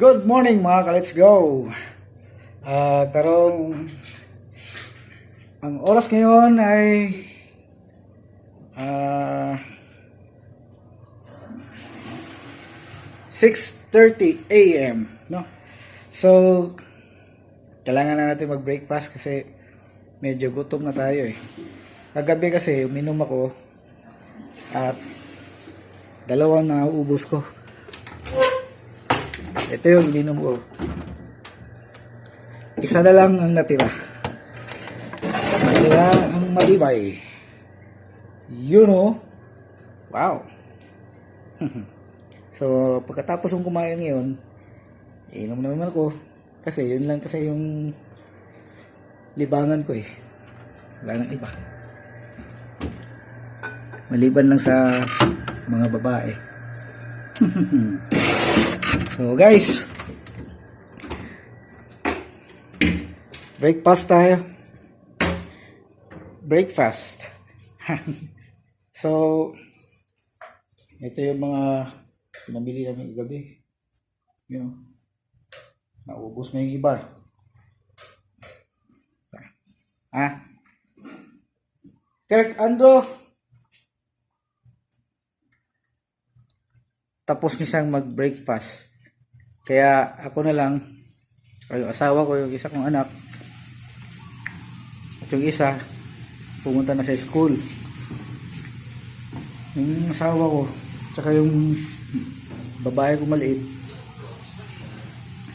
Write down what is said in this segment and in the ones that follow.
Good morning mga ka-let's go. Karong ang oras ngayon ay 6:30 AM, no? So kailangan na natin mag-breakfast kasi medyo gutom na tayo eh. Kagabi kasi uminom ako at dalawang naubos ko. Ito yung ininom ko. Isa na lang ang natira. Kaya ang matibay. You know. Wow. So, pagkatapos kong kumain ngayon, inom naman ako. Kasi yun lang kasi yung libangan ko eh. Wala nang iba. Maliban lang sa mga babae. So guys, breakfast tayo. Breakfast. So ito yung mga pinamili namin gabi. You know, naubos na yung iba. Kirk Andro, tapos niya siyang mag-breakfast. Kaya ako na lang, yung asawa ko, yung isa kong anak, at yung isa, pumunta na sa school. Yung asawa ko, tsaka yung babae ko maliit,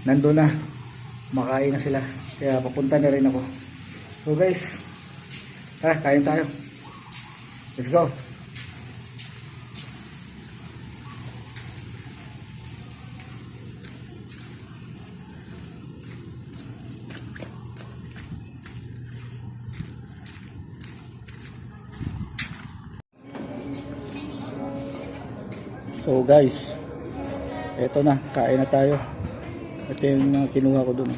nandun na, makain na sila. Kaya papunta na rin ako. So guys, kain tayo. Let's go. So guys, eto na, kain na tayo. Ito yung mga kinuha ko dun.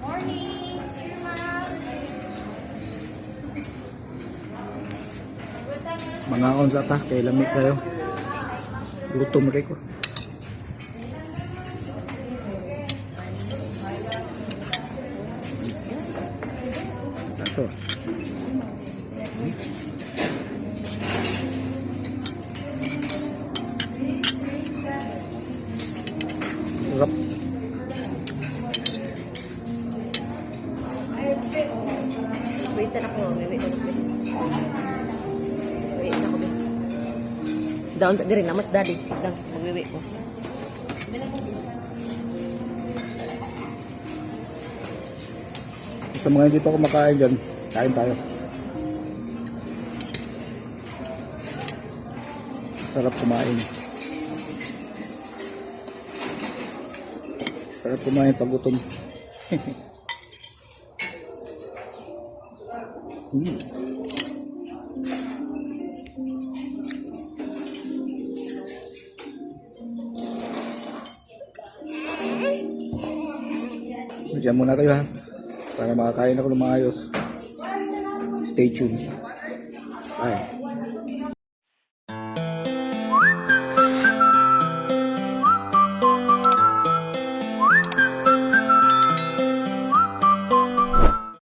Morning! Manakon sa ta, kay lamig kayo. Gutom rin ko. Ito. Sarap. Wait sa ako. Wait sa ako. Down sa diri na mas daddy. Down. Magwiwi ko. Sa mga hindi pa kumakain dyan, kain tayo. Sarap kumain. Sarap kumain pag gutom. Diyan muna kayo ha, para makakain ako ng maayos. Stay tuned. Bye.